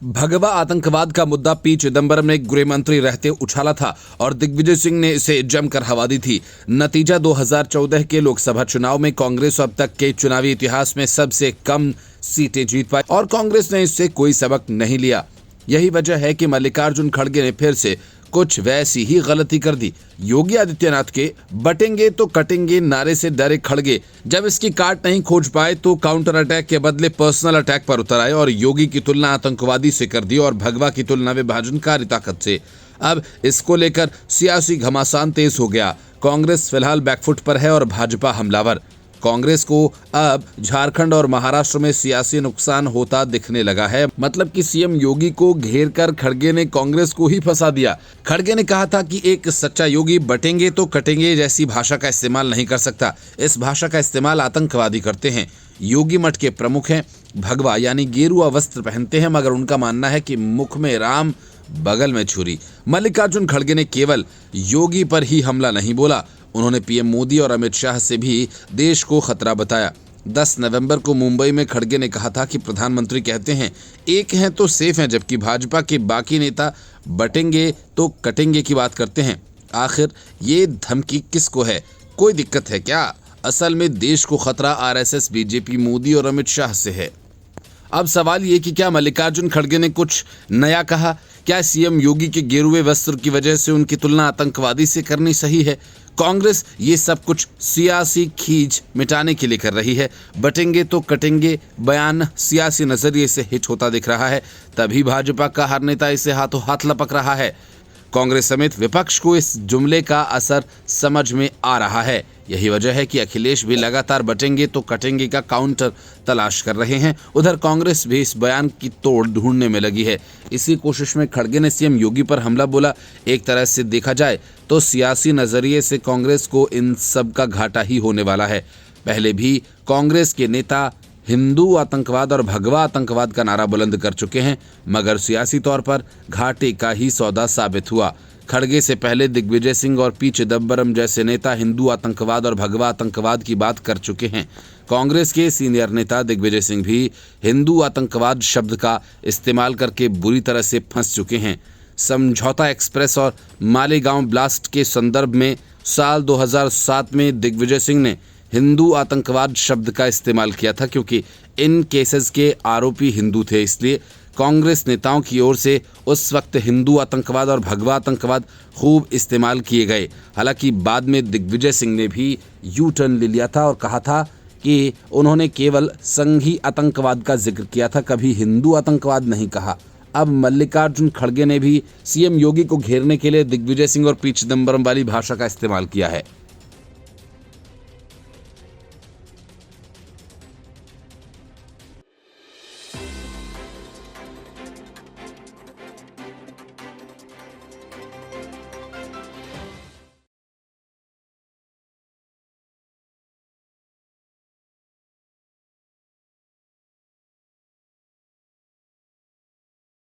भगवा आतंकवाद का मुद्दा पी चिदंबरम ने गृह मंत्री रहते उछाला था और दिग्विजय सिंह ने इसे जमकर हवा दी थी। नतीजा 2014 के लोकसभा चुनाव में कांग्रेस अब तक के चुनावी इतिहास में सबसे कम सीटें जीत पाई और कांग्रेस ने इससे कोई सबक नहीं लिया। यही वजह है कि मल्लिकार्जुन खड़गे ने फिर से कुछ वैसी ही गलती कर दी। योगी आदित्यनाथ के बटेंगे तो कटेंगे नारे से डरे खड़गे जब इसकी काट नहीं खोज पाए तो काउंटर अटैक के बदले पर्सनल अटैक पर उतर आए और योगी की तुलना आतंकवादी से कर दी और भगवा की तुलना विभाजनकारी ताकत से। अब इसको लेकर सियासी घमासान तेज हो गया। कांग्रेस फिलहाल बैकफुट पर है और भाजपा हमलावर। कांग्रेस को अब झारखंड और महाराष्ट्र में सियासी नुकसान होता दिखने लगा है। मतलब कि सीएम योगी को घेर कर खड़गे ने कांग्रेस को ही फंसा दिया। खड़गे ने कहा था कि एक सच्चा योगी बटेंगे तो कटेंगे जैसी भाषा का इस्तेमाल नहीं कर सकता। इस भाषा का इस्तेमाल आतंकवादी करते हैं। योगी मठ के प्रमुख हैं, भगवा यानी गेरुआ वस्त्र पहनते हैं, मगर उनका मानना है कि मुख में राम बगल में छुरी। मल्लिकार्जुन खड़गे ने केवल योगी पर ही हमला नहीं बोला, उन्होंने पीएम मोदी और अमित शाह से भी देश को खतरा बताया। 10 नवंबर को मुंबई में खड़गे ने कहा था कि प्रधानमंत्री कहते हैं एक हैं तो सेफ हैं, जबकि भाजपा के बाकी नेता बटेंगे तो कटेंगे की बात करते हैं। आखिर ये धमकी किसको है? कोई दिक्कत है क्या? असल में देश को खतरा आरएसएस, बीजेपी, मोदी और अमित शाह से है। अब सवाल ये कि क्या मल्लिकार्जुन खड़गे ने कुछ नया कहा? क्या सीएम योगी के गेरुए वस्त्र की वजह से उनकी तुलना आतंकवादी से करनी सही है? कांग्रेस ये सब कुछ सियासी खींच मिटाने के लिए कर रही है। बटेंगे तो कटेंगे बयान सियासी नजरिए से हिट होता दिख रहा है, तभी भाजपा का हर नेता इसे हाथों हाथ लपक रहा है। कांग्रेस समेत विपक्ष को इस जुमले का असर समझ में आ रहा है। यही वजह है कि अखिलेश भी लगातार बटेंगे तो कटेंगे का काउंटर तलाश कर रहे हैं। उधर कांग्रेस भी इस बयान की तोड़ ढूंढने में लगी है। इसी कोशिश में खड़गे ने सीएम योगी पर हमला बोला। एक तरह से देखा जाए तो सियासी नजरिए से कांग्रेस को इन सब का घाटा ही होने वाला है। पहले भी कांग्रेस के नेता हिंदू आतंकवाद और भगवा आतंकवाद का नारा बुलंद कर चुके हैं, मगर सियासी तौर पर घाटे का ही सौदा साबित हुआ। खड़गे से पहले दिग्विजय सिंह और पी चिदंबरम जैसे नेता हिंदू आतंकवाद और भगवा आतंकवाद की बात कर चुके हैं। कांग्रेस के सीनियर नेता दिग्विजय सिंह भी हिंदू आतंकवाद शब्द का इस्तेमाल करके बुरी तरह से फंस चुके हैं। समझौता एक्सप्रेस और मालेगांव ब्लास्ट के संदर्भ में साल 2007 में दिग्विजय सिंह ने हिंदू आतंकवाद शब्द का इस्तेमाल किया था, क्योंकि इन केसेस के आरोपी हिंदू थे। इसलिए कांग्रेस नेताओं की ओर से उस वक्त हिंदू आतंकवाद और भगवा आतंकवाद खूब इस्तेमाल किए गए। हालांकि बाद में दिग्विजय सिंह ने भी यू टर्न ले लिया था और कहा था कि उन्होंने केवल संघी आतंकवाद का जिक्र किया था, कभी हिंदू आतंकवाद नहीं कहा। अब मल्लिकार्जुन खड़गे ने भी सीएम योगी को घेरने के लिए दिग्विजय सिंह और पी चिदंबरम वाली भाषा का इस्तेमाल किया है।